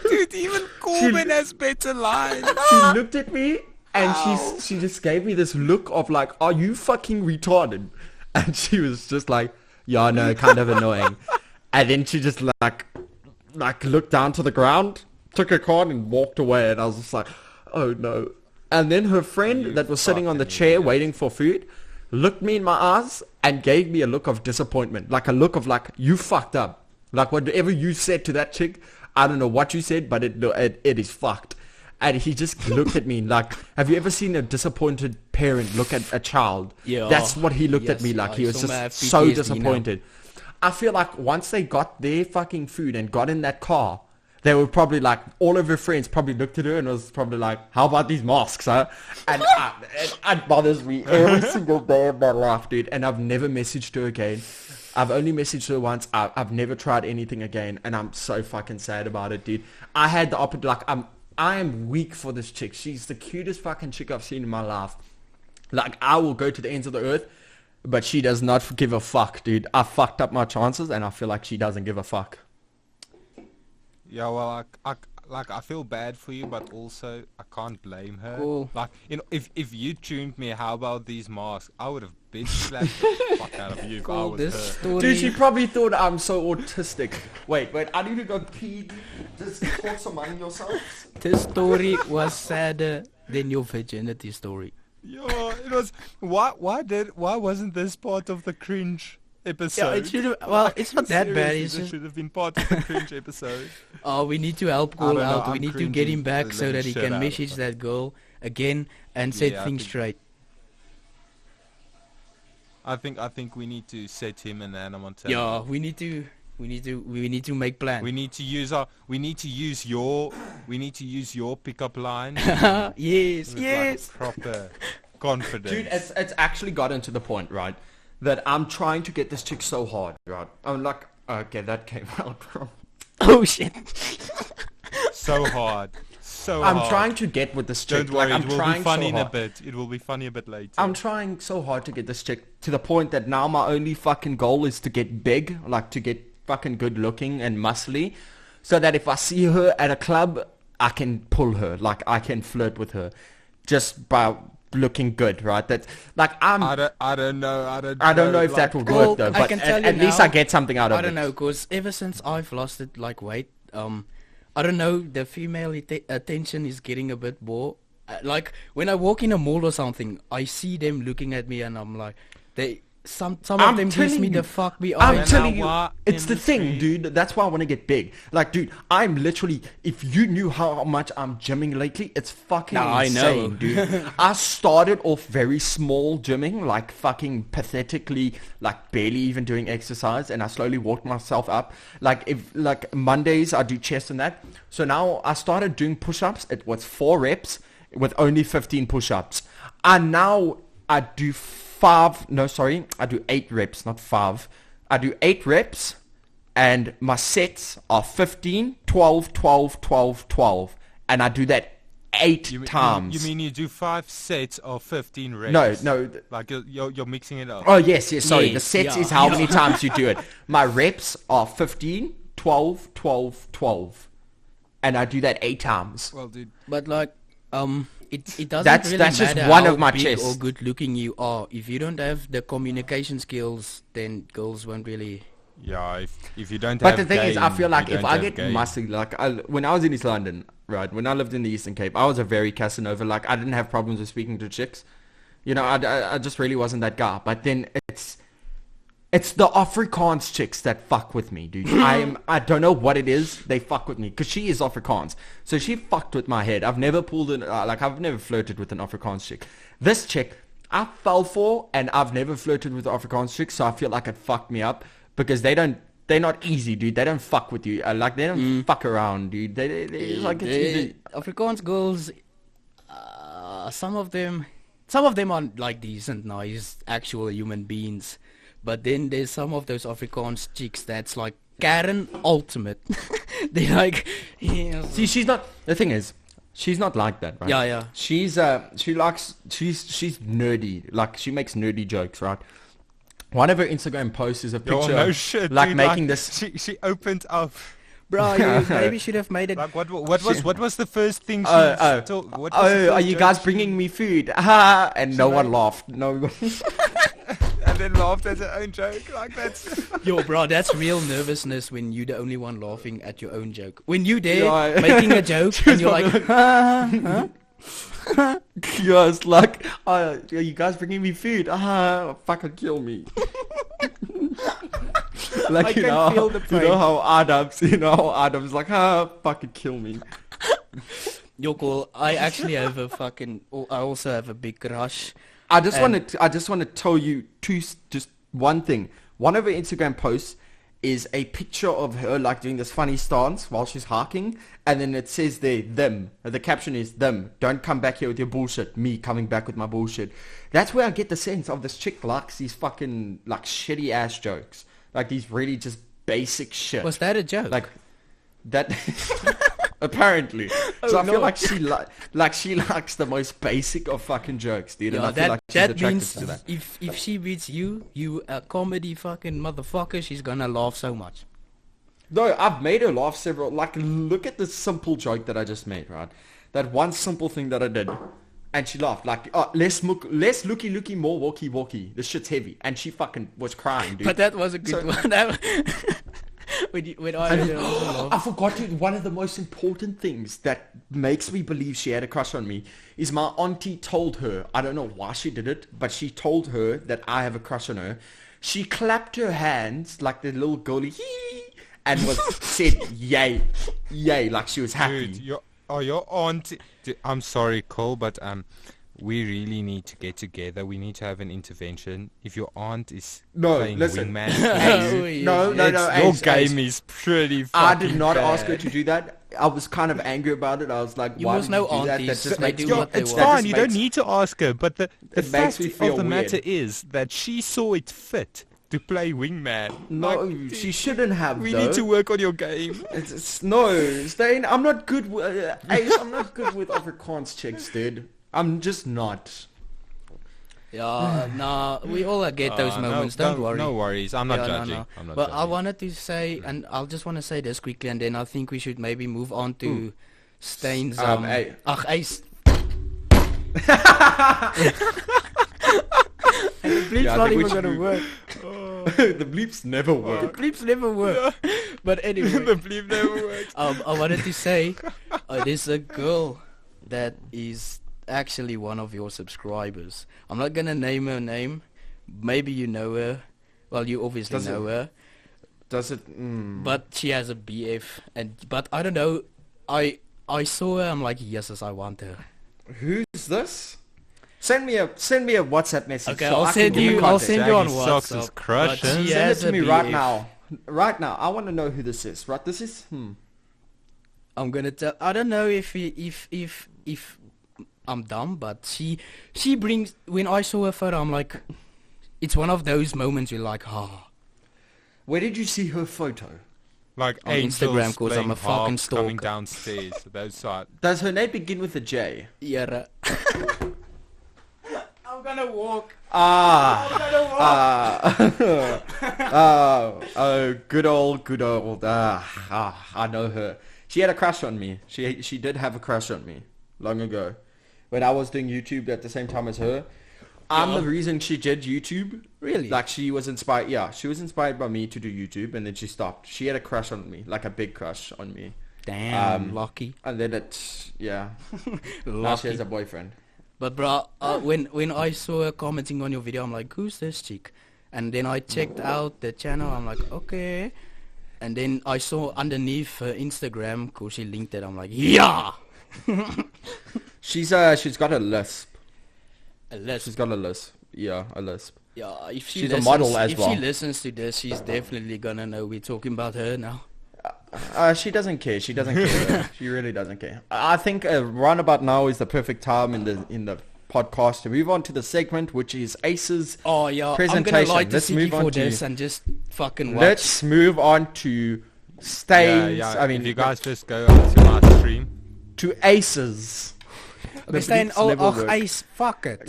dude, even Corbin has better lines. She looked at me, and she just gave me this look of like, are you fucking retarded? And she was just like, yeah, no, kind of annoying. And then she just like looked down to the ground, took her card, and walked away. And I was just like, oh no. And then her friend You that was sitting on the fucking chair idiot. waiting for food looked me in my eyes and gave me a look of disappointment, like a look of like, you fucked up. Like whatever you said to that chick, I don't know what you said, but it is fucked. And he just looked at me like, have you ever seen a disappointed parent look at a child? Yeah. That's what he looked at Yes, me like. I He was saw my just so PTSD now. disappointed. I feel like once they got their fucking food and got in that car, they were probably like, all of her friends probably looked at her and was probably like, how about these masks, huh? And it bothers me every single day of my life, dude. And I've never messaged her again. I've only messaged her once. I've never tried anything again. And I'm so fucking sad about it, dude. I had the opposite, like, I am weak for this chick. She's the cutest fucking chick I've seen in my life. Like, I will go to the ends of the earth, but she does not give a fuck, dude. I fucked up my chances, and I feel like she doesn't give a fuck. Yeah, well, I feel bad for you, but also I can't blame her. Cool. Like, you know, if you tuned me, how about these masks? I would have bitch slapped the fuck out of you if I Cool, was this her. story... Dude, she probably thought I'm so autistic. Wait, I need to go pee. Just talk some money yourselves. This story was sadder than your virginity story. Yo, it was. Why wasn't this part of the cringe episode? Yeah, it should have... Well, it's not that bad. Seriously, It's this just... should have been part of the cringe episode. Oh, we need to help I Cole don't know, out. We I'm need to get cringing him back the so that he shit can out of message it. that girl again and set Yeah, I things think- straight. I think we need to set him and Anna Montana. Yeah, we need to make plans. We need to use your pickup line. Yes, with, yes. like, proper confidence. Dude, it's actually gotten to the point, right, that I'm trying to get this chick so hard, right? I'm like, okay, that came out wrong. Oh shit. so hard. So I'm hard. trying to get with this chick. Don't worry, like, I'm it will trying be funny so in a hard. bit. It will be funny a bit later. I'm trying so hard to get this chick to the point that now my only fucking goal is to get big, like to get fucking good looking and muscly, so that if I see her at a club, I can pull her, like I can flirt with her, just by looking good, right? That's like I don't know. I don't know if that will Well, work though, I but can tell you at least now, I get something out of I it. don't know, cause ever since I've lost it like weight, I don't know, the female attention is getting a bit more. Like when I walk in a mall or something, I see them looking at me, and I'm like, some of I'm them gives telling me you, the fuck me I'm eyes. telling you, What it's the thing, industry? dude. That's why I want to get big. Like, dude, I'm literally, if you knew how much I'm gymming lately, it's fucking Nah, I know. insane, dude. I started off very small gymming, like fucking pathetically, like barely even doing exercise, and I slowly walked myself up. Like Mondays, I do chest and that. So now I started doing push-ups. It was 4 reps with only 15 push-ups. And now I do I do 8 reps, not 5. I do 8 reps, and my sets are 15, 12, 12, 12, 12. And I do that 8 times. You mean you do 5 sets of 15 reps? No. Like you're mixing it up. Oh, yes, sorry. The Yes, sets yeah, is how yeah. many times you do it. My reps are 15, 12, 12, 12. And I do that 8 times. Well, dude. But like, it doesn't That's- really that's just matter one how of my big chests. or good looking you are. If you don't have the communication skills, then girls won't really. Yeah, if you don't But have the thing is, I game, feel like you if don't I have get game. muscly, like when I was in East London, right, when I lived in the Eastern Cape, I was a very Casanova. Like, I didn't have problems with speaking to chicks. You know, I just really wasn't that guy. But then it's the Afrikaans chicks that fuck with me, dude. I don't know what it is. They fuck with me because she is Afrikaans, so she fucked with my head. I've never pulled I've never flirted with an Afrikaans chick. This chick, I fell for, and I've never flirted with Afrikaans chicks, so I feel like it fucked me up because they don't they're not easy, dude. They don't fuck with you. Like, they don't fuck around, dude. It's like, it's easy. Afrikaans girls, some of them are like decent, nice, actual human beings. But then there's some of those Afrikaans chicks that's like Karen ultimate. They're like, yeah. See, she's not, the thing is, she's not like that, right? Yeah. She's she's nerdy. Like, she makes nerdy jokes, right? One of her Instagram posts is a picture no shit, like dude, making like, this. She opened up. Bro, you maybe should have made it. Like what was the first thing she what was the are first you joke guys she- bringing me food? And no one laughed. No. and then laughed at her own joke? Like that's Yo, bro, that's real nervousness when you're the only one laughing at your own joke. When you there Yeah. making a joke and you're like, huh? Yeah, it's like, are you guys bringing me food? Fucking kill me. Like, I you can know, feel the you know pain. how Adam's like, fucking kill me. Yo, cool. I actually have I also have a big crush. I just And- want to tell you just one thing. One of her Instagram posts is a picture of her like doing this funny stance while she's harking, and then it says there, them. The caption is, them. Don't come back here with your bullshit. Me coming back with my bullshit. That's where I get the sense of this chick likes these fucking like shitty ass jokes, like these really just basic shit. Was that a joke? Like that? Apparently. So I feel no. like she likes the most basic of fucking jokes, dude. And yeah, I feel like she's that attracted means to that. if she beats you a comedy fucking motherfucker, she's gonna laugh so much. No, I've made her laugh several. Like, look at the simple joke that I just made, right? That one simple thing that I did, and she laughed. Like, less looky, more walkie. This shit's heavy, and she fucking was crying, dude. But that was a good So- one. when I heard her also I laugh. forgot, dude. One of the most important things that makes me believe she had a crush on me is my auntie told her. I don't know why she did it, but she told her that I have a crush on her. She clapped her hands like the little girlie, and said yay, like she was happy. dude, your aunt. I'm sorry, Cole, but we really need to get together. We need to have an intervention. If your aunt is No, playing listen. wingman, Oh, please, yes. No, your Ace, game Ace. is pretty fucking I did not bad. ask her to do that. I was kind of angry about it. I was like, You why must did know you do that? aunties, That just they makes do me- what they It's want. that fine. just You don't makes- need to ask her. But the It makes fact me of feel the matter weird. is that she saw it fit to play wingman. No, Like, she shouldn't have. we though. need to work on your game. No, Stain. I'm not good with. Ace, I'm not good with Afrikaans chicks, dude. I'm just not. Yeah, nah, we all get those moments. Don't worry. No worries. I'm not Yeah, judging. no. I'm not But judging. I wanted to say, and I'll just want to say this quickly, and then I think we should maybe move on to Stain's. Hey. Ace. And the bleep's Yeah, I not think we even should gonna move- work. The bleeps never The work. bleeps never work. But anyway, the bleep never works. I wanted to say, there's a girl that is actually one of your subscribers. I'm not gonna name her name. Maybe you know her. Well, you obviously Does it- know her. Does it? But she has a BF, but I don't know. I saw her. I'm like, yes, I want her. Who's this? Send me a WhatsApp message. Okay, so I'll I can send give you. you I'll context. send you on Shaggy Socks is WhatsApp. crushing. But she Send it has to a me right BF. now. Right now, I want to know who this is. Right, this is. I'm gonna tell. I don't know if I'm dumb, but she brings. When I saw her photo, I'm like, it's one of those moments you're like, ah. Where did you see her photo? Like On angels Instagram, 'cause I'm playing a fucking harps coming stalker. downstairs. Those are Does her name begin with a J? Yeah. I'm gonna walk. Good old. I know her. She had a crush on me. She did have a crush on me long ago, when I was doing YouTube at the same time as her. I'm the reason she did YouTube. Really? Like, she was inspired. Yeah, she was inspired by me to do YouTube, and then she stopped. She had a crush on me, like a big crush on me. Damn, lucky. And then now she has Lucky. a boyfriend. But bro, when I saw her commenting on your video, I'm like, who's this chick? And then I checked out the channel. I'm like, okay. And then I saw underneath her Instagram, cause she linked it. I'm like, yeah. She's got a lisp. Let's She's got a lisp. Yeah, a lisp. Yeah, if she She's a listens, model as if well. she listens to this, she's definitely gonna know we're talking about her now. She doesn't care. She doesn't care. Though. She really doesn't care. I think round about now is the perfect time in the podcast to move on to the segment, which is Ace's Oh yeah, presentation. I'm gonna light the Let's city move on for to. this and just fucking watch. Let's move on to Stains. Yeah. I mean, if you guys just go over to my stream. to Aces. Okay, Stan, bleeps never work. Ace, fuck it.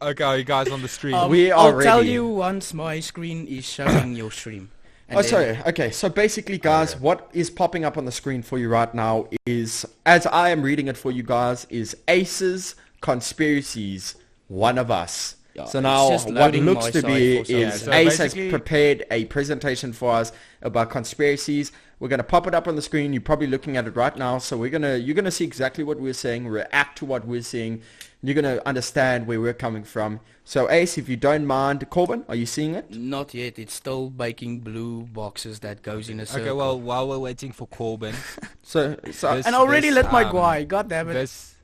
Okay, are you guys on the stream? We are I'll tell ready. you once my screen is showing your stream. And Oh, then- sorry. Okay, so basically, guys, what is popping up on the screen for you right now is, as I am reading it for you guys, is Aces, Conspiracies, One of Us. Yeah, So it's now just what loading looks my to side be for some is reason. Ace So has basically- prepared a presentation for us about conspiracies. We're going to pop it up on the screen. You're probably looking at it right now. So you're going to see exactly what we're saying, react to what we're seeing. You're going to understand where we're coming from. So Ace, if you don't mind, Corbin, are you seeing it? Not yet. It's still baking blue boxes that goes in a circle. Okay, well, while we're waiting for Corbin, So This- and I already this, lit my guy. God damn it. this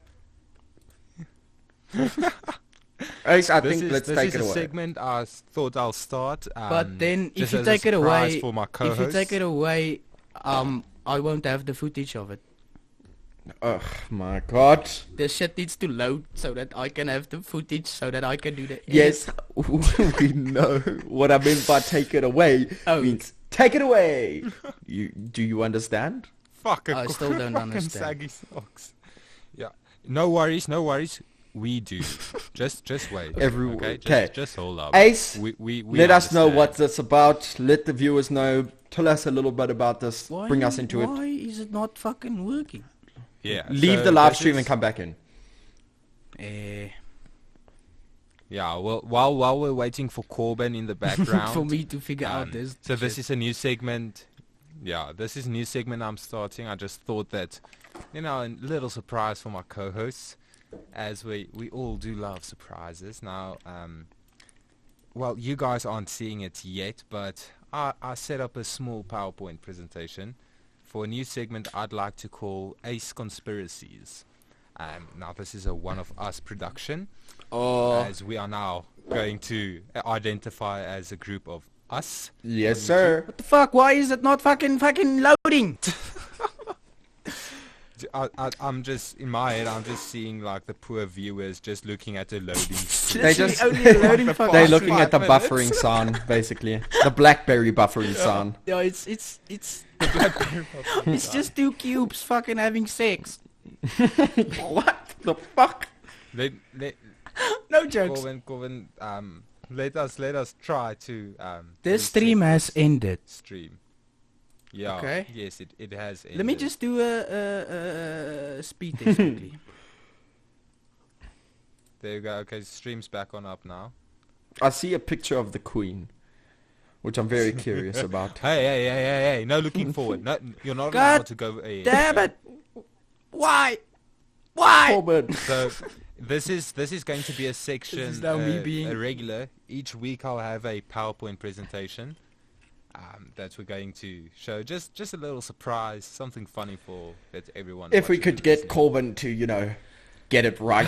Ace, I this think is let's this take is it a away. segment I thought I'll start. But then, if just you as a take it surprise away, for my if co-host. you take it away, I won't have the footage of it. Oh my god. The shit needs to load so that I can have the footage so that I can do the edit. Yes, we know what I meant by take it away. Oh. Means take it away. Do you understand? Fucking I still don't fucking understand. saggy socks. Yeah. No worries. We do. just wait. Okay. Just hold up. Ace, we let us know understand. what this about. Let the viewers know. Tell us a little bit about this. Bring us into it. Why is it not fucking working? Yeah. Leave so the live this stream is- and come back in. Yeah. Well, while we're waiting for Corbin in the background. For me to figure out this. So this shit. is a new segment. Yeah, this is a new segment I'm starting. I just thought that, a little surprise for my co-hosts, as we all do love surprises. Now, well, you guys aren't seeing it yet, but I set up a small PowerPoint presentation for a new segment I'd like to call Ace Conspiracies. Now, this is a One of Us production, as we are now going to identify as a group of us. Yes, sir. What the fuck? Why is it not fucking loading? I'm just in my head. I'm just seeing like the poor viewers just looking at the loading screen. They Literally just- only a loading fucking They're screen. looking at the 5 minutes. buffering sound, basically. The BlackBerry buffering sound. Yeah, it's it's just two cubes fucking having sex. What the fuck? Let No jokes. Corbin, let us try to This reset stream has this ended. stream. Yeah. Okay. Yes, it has. Let me ended. just do a speed test quickly. There you go. Okay, stream's back on up now. I see a picture of the Queen, which I'm very curious about. Hey! No looking forward. No, you're not God allowed to go ahead. Damn it! Why? Why? Corbin. So this is going to be a section, is now me being- a regular. Each week I'll have a PowerPoint presentation that we're going to show. Just a little surprise, something funny for that everyone. If we watching could and get listening. Corbin to, get it right.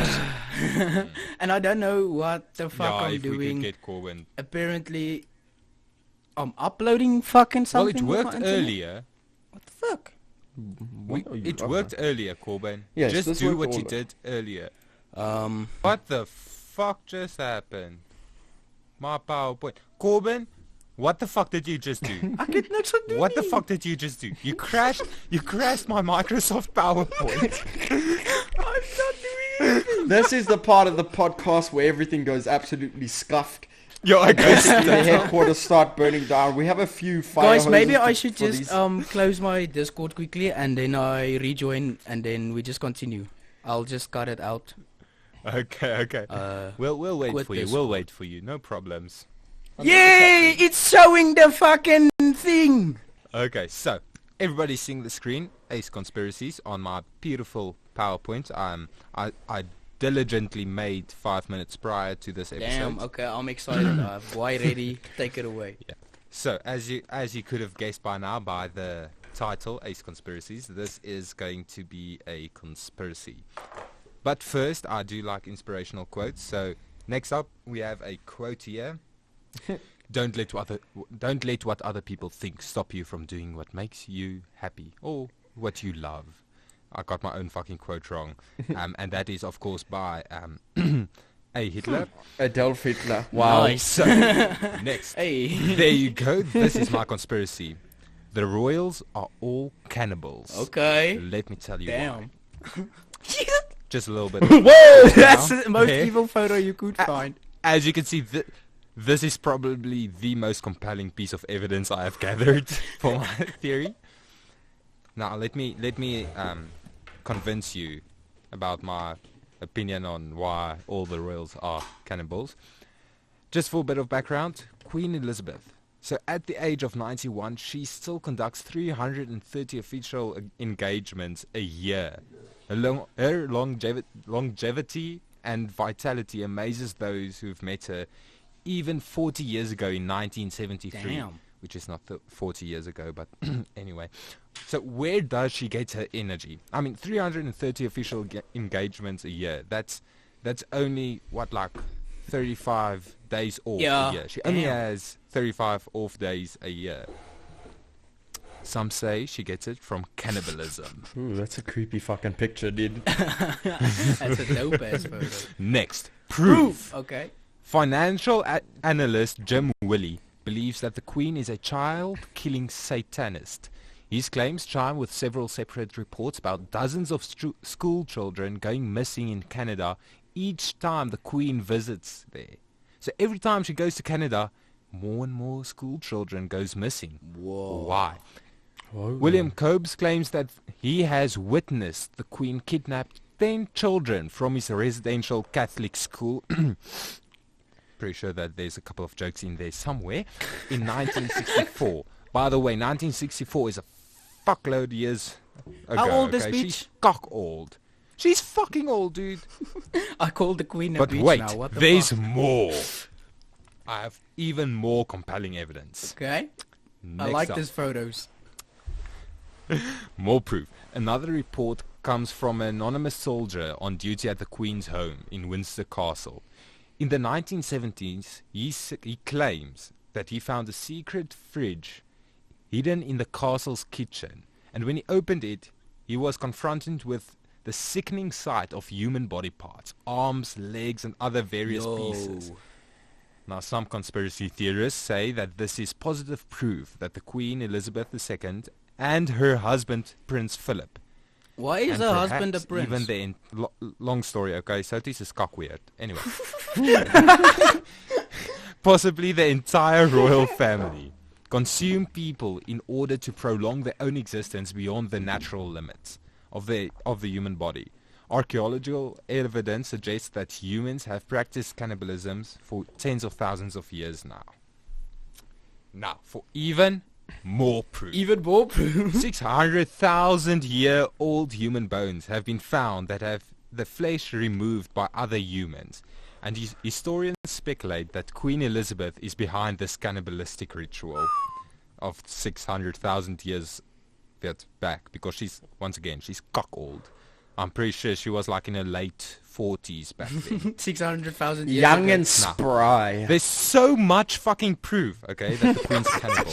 And I don't know what the fuck Yeah, I'm if we could doing. get Corbin. Apparently, I'm uploading fucking Well, something. it with my worked internet. earlier. What the fuck? It worked earlier, Corbin. Yes, just this do worked what you all- did earlier. Um, What the fuck just happened? My PowerPoint. Corbin, what the fuck did you just do? I get next one. What the fuck did you just do? You crashed my Microsoft PowerPoint. I'm not doing anything. This is the part of the podcast where everything goes absolutely scuffed. Yo, I guess. The headquarters start burning down. We have a few fire Guys, maybe hoses I to- should for just these. close my Discord quickly and then I rejoin and then we just continue. I'll just cut it out. Okay. We'll wait quit for you. this We'll one. wait for you. No problems. Yay! It's showing the fucking thing. Okay, so everybody's seeing the screen. Ace Conspiracies on my beautiful PowerPoint. I diligently made 5 minutes prior to this episode. Damn. Okay, I'm excited. Why ready? Take it away. So as you could have guessed by now by the title, Ace Conspiracies, this is going to be a conspiracy. But first, I do like inspirational quotes. So Next up, we have a quote here. Don't let what other people think stop you from doing what makes you happy or what you love. I got my own fucking quote wrong. And that is, of course, by A. Hitler. Adolf Hitler. Wow. Nice. So, next. Hey. There you go. This is my conspiracy. The royals are all cannibals. Okay. Let me tell you Damn. why. Just a little bit. Whoa! That's the most Okay. evil photo you could find. As you can see, this is probably the most compelling piece of evidence I have gathered for my theory. Now, let me convince you about my opinion on why all the royals are cannibals. Just for a bit of background, Queen Elizabeth. So at the age of 91, she still conducts 330 official engagements a year. Her longevity and vitality amazes those who've met her even 40 years ago in 1973. Damn. Which is not 40 years ago, but anyway. So where does she get her energy? I mean, 330 official engagements a year. That's only, like 35 days off Yeah. a year. She only Damn. has 35 off days a year. Some say she gets it from cannibalism. Ooh, that's a creepy fucking picture, dude. That's a dope ass photo. Next, proof. Okay. Financial analyst Jim Willey believes that the Queen is a child-killing satanist. His claims chime with several separate reports about dozens of school children going missing in Canada each time the Queen visits there. So every time she goes to Canada, more and more school children goes missing. Whoa. Why? Whoa. William Cobes claims that he has witnessed the Queen kidnap 10 children from his residential Catholic school. Pretty sure that there's a couple of jokes in there somewhere. In 1964. By the way, 1964 is a fuckload of years ago. How old is okay? bitch? She's cock old. She's fucking old, dude. I called the Queen a But bitch wait, now. What the there's fuck? more. I have even more compelling evidence. Okay. I Next like up. these photos. More proof. Another report comes from an anonymous soldier on duty at the Queen's home in Windsor Castle. In the 1970s, he claims that he found a secret fridge hidden in the castle's kitchen, and when he opened it, he was confronted with the sickening sight of human body parts, arms, legs, and other various pieces. Now, some conspiracy theorists say that this is positive proof that the Queen Elizabeth II and her husband, Prince Philip, Why is and her husband a perhaps prince? even long story, okay, so this is cock weird. Anyway. Possibly the entire royal family consume people in order to prolong their own existence beyond the natural limits of the human body. Archaeological evidence suggests that humans have practiced cannibalism for tens of thousands of years now. Now, for even more proof. Even more proof. 600,000-year-old human bones have been found that have the flesh removed by other humans, and historians speculate that Queen Elizabeth is behind this cannibalistic ritual of 600,000 years back, because she's cock old. I'm pretty sure she was like in her late 40s back then. 600,000 years Young ago. and spry. There's so much fucking proof, okay, that the Queen's a cannibal.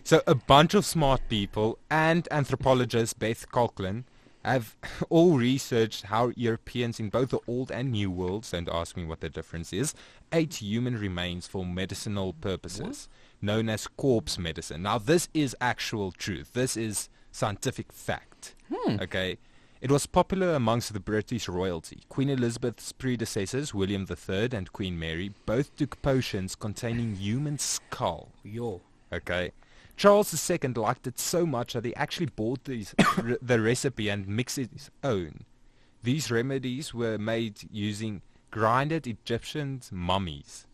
So a bunch of smart people and anthropologist Beth Coughlin have all researched how Europeans in both the old and new worlds, don't ask me what the difference is, ate human remains for medicinal purposes, known as corpse medicine. Now this is actual truth. This is scientific fact. Okay. It was popular amongst the British royalty. Queen Elizabeth's predecessors, William III and Queen Mary, both took potions containing human skull. Yo. Okay. Charles II liked it so much that he actually bought the recipe and mixed his own. These remedies were made using grinded Egyptian mummies,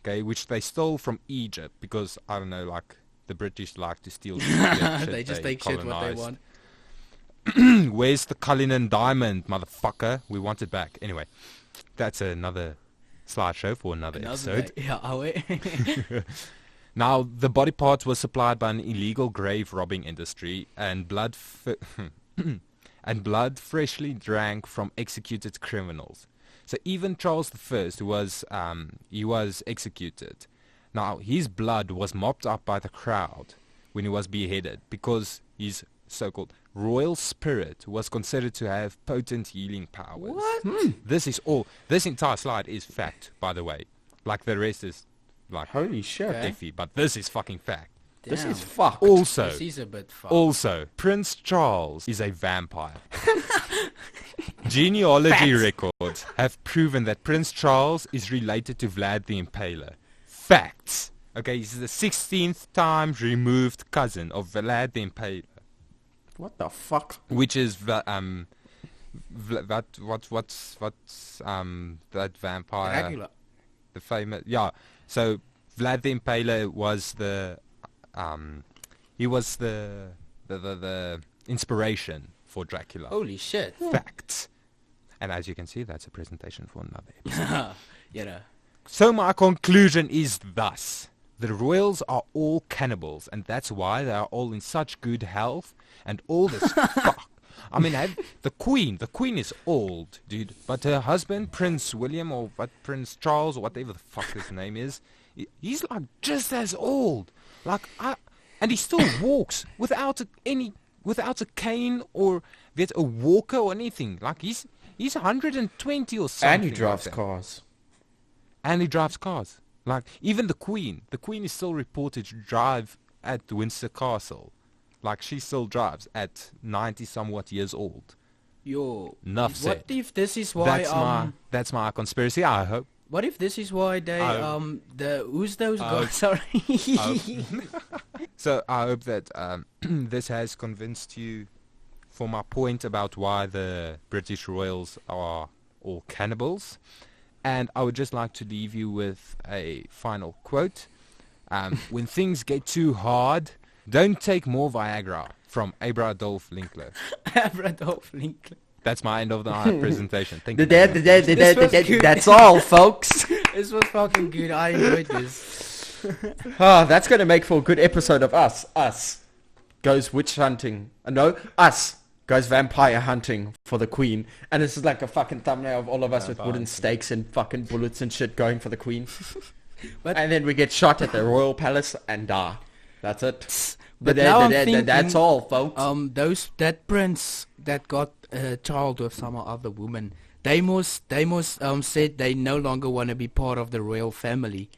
okay, which they stole from Egypt because, I don't know, like, the British like to steal shit They just take shit what they want. Where's the Cullinan diamond, motherfucker? We want it back. Anyway, that's another slideshow for another episode. Yeah, oh, wait. Now, the body parts were supplied by an illegal grave robbing industry, and blood freshly drank from executed criminals. So even Charles I he was executed. Now his blood was mopped up by the crowd when he was beheaded because his so-called royal spirit was considered to have potent healing powers. What? This is all. This entire slide is fact, by the way. Like the rest is like Holy shit. Okay. iffy, but this is fucking fact. This Damn. is fucked. Also, This is a bit far. Also, Prince Charles is a vampire. Genealogy records have proven that Prince Charles is related to Vlad the Impaler. Facts. Okay, he's the 16th time removed cousin of Vlad the Impaler, What the fuck? which is that vampire, Dracula. the famous So Vlad the Impaler was he was the inspiration for Dracula. Holy shit. Facts. And as you can see, that's a presentation for another episode. You know. So my conclusion is thus. The royals are all cannibals, and that's why they are all in such good health, and all this fuck. I mean, the queen is old, dude, but her husband, Prince William, or Prince Charles, or whatever the fuck his name is, he's like just as old. And he still walks without a cane or with a walker or anything. Like he's 120 or something. And he drives like that. cars. And he drives cars. Like, even the Queen is still reported to drive at Windsor Castle. Like, she still drives at 90-somewhat years old. Yo. Enough said. What if this is why That's my conspiracy, I hope. What if this is why they who's those guys? Sorry. So, I hope that this has convinced you for my point about why the British royals are all cannibals. And I would just like to leave you with a final quote. When things get too hard, don't take more Viagra, from Adolf Linkler. Adolf Linkler. That's my end of the presentation. Thank you. That's all, folks. This was fucking good. I enjoyed this. That's going to make for a good episode of us. Us goes witch hunting. No, us goes vampire hunting for the queen. And this is like a fucking thumbnail of all of us with wooden stakes and fucking bullets and shit going for the queen. And then we get shot at the royal palace and die. That's it. But now I'm that's all, folks. That prince that got a child with some other woman, they must said they no longer want to be part of the royal family.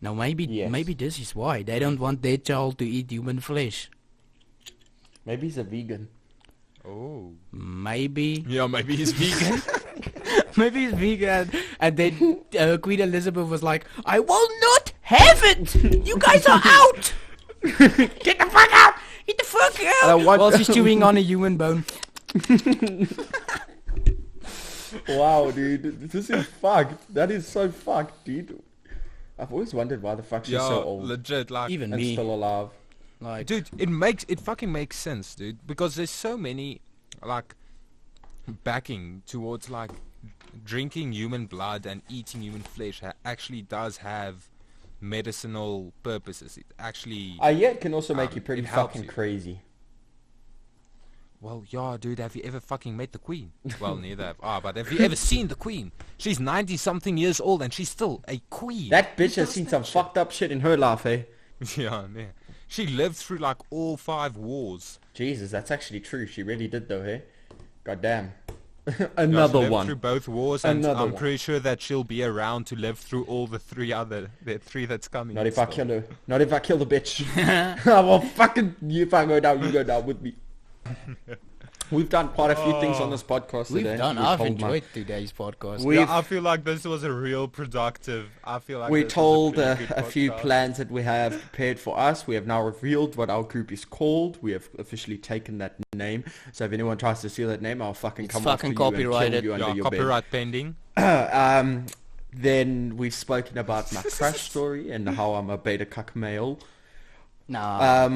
Now maybe this is why they don't want their child to eat human flesh. Maybe he's a vegan. Oh. Maybe. Yeah, maybe he's vegan. Maybe he's vegan. And then Queen Elizabeth was like, I will not have it! You guys are out! Get the fuck out! Get the fuck out! While she's chewing on a human bone. Wow, dude. This is fucked. That is so fucked, dude. I've always wondered why the fuck she's so old. Legit, like, Even and me. still alive. Like, dude, it fucking makes sense, dude, because there's so many, like, backing towards, like, drinking human blood and eating human flesh actually does have medicinal purposes. It actually... Yeah, it can also make you pretty it helps fucking you. crazy. Well, yeah, dude, have you ever fucking met the Queen? Well, neither have I, but have you ever seen the Queen? She's 90-something years old and she's still a queen. That bitch has seen some fucked up shit in her life, eh? Yeah. She lived through, like, all 5 wars. Jesus, that's actually true. She really did, though, eh? God damn. She Another lived one. through both wars, and Another I'm one. pretty sure that she'll be around to live through all the 3 that's coming. Not if I still. kill her. Not if I kill the bitch. I will fucking... If I go down, you go down with me. We've done quite a few things on this podcast today. I've enjoyed today's podcast. Yeah, I feel like this was a real productive. We told a few plans that we have prepared for us. We have now revealed what our group is called. We have officially taken that name. So if anyone tries to steal that name, I'll fucking come after you and copyrighted. kill you under your bed. Copyright pending. Then we've spoken about my crush story and how I'm a beta cuck male. Nah.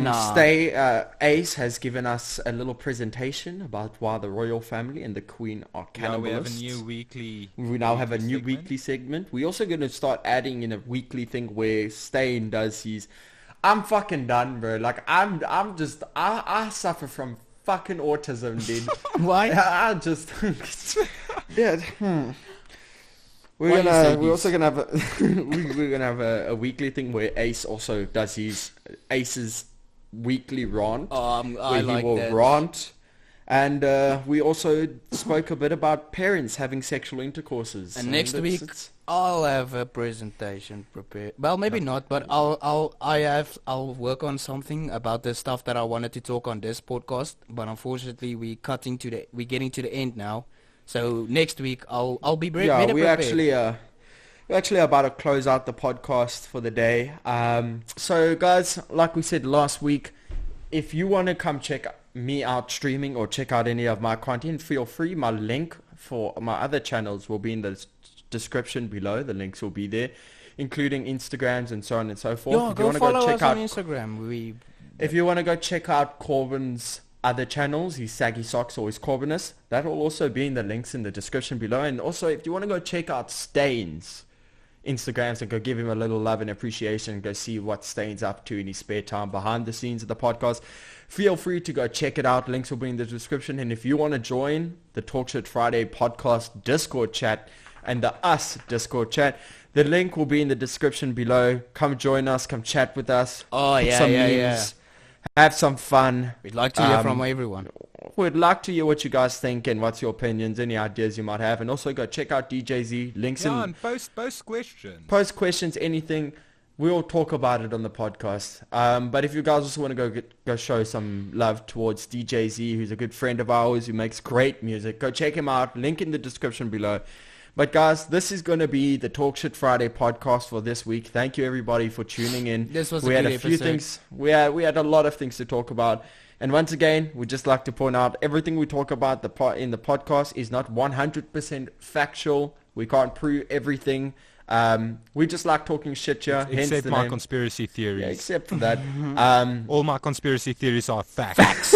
Ace has given us a little presentation about why the royal family and the queen are cannibalists. We have a new weekly. We now have a new segment. weekly segment. We're also going to start adding in a weekly thing where Stain does his... I'm fucking done, bro. Like, I suffer from fucking autism, dude. Why? I just... yeah. We're Why you say we're this? also gonna have we're gonna have a weekly thing where Ace also does his Ace's weekly rant, I where like he will that. rant. And we also spoke a bit about parents having sexual intercourses. And next week it's- I'll have a presentation prepared. Well, maybe not, but I'll work on something about the stuff that I wanted to talk on this podcast. But unfortunately, we're getting to the end now. So next week I'll be better yeah, prepared. we're actually about to close out the podcast for the day. So guys, like we said last week, if you want to come check me out streaming or check out any of my content, feel free. My link for my other channels will be in the description below. The links will be there, including Instagrams and so on and so forth. Yeah, If you go want to follow check us out on Instagram. If you want to go check out Corbin's other channels, his Saggy Socks or his Corbinus, that will also be in the links in the description below. And also, if you want to go check out Stain's Instagrams and go give him a little love and appreciation and go see what Stain's up to in his spare time behind the scenes of the podcast, feel free to go check it out. Links will be in the description. And if you want to join the Talk Shit Friday podcast Discord chat and the Us Discord chat, the link will be in the description below. Come join us. Come chat with us. Oh, Put yeah, some yeah, memes, yeah. Have some fun. We'd like to hear from everyone. We'd like to hear what you guys think and what's your opinions, any ideas you might have. And also go check out DJZ. Links Yeah, in. and post questions. Post questions, anything. We'll talk about it on the podcast. But if you guys also want to go show some love towards DJZ, who's a good friend of ours, who makes great music, go check him out. Link in the description below. But guys, this is going to be the Talk Shit Friday podcast for this week. Thank you everybody for tuning in. This was we a had good a few episode. things. We had a lot of things to talk about. And once again, we'd just like to point out everything we talk about in the podcast is not 100% factual. We can't prove everything. We just like talking shit here. Hence Except the my name. conspiracy theories. Yeah, except for that. All my conspiracy theories are facts.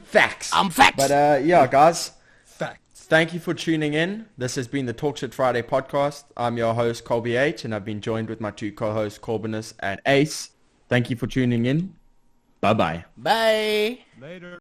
Facts. I'm facts. But yeah, guys, Facts. thank you for tuning in. This has been the Talk Shit Friday podcast. I'm your host, ColbyH, and I've been joined with my two co-hosts, Corbinus and Ace. Thank you for tuning in. Bye-bye. Bye. Later.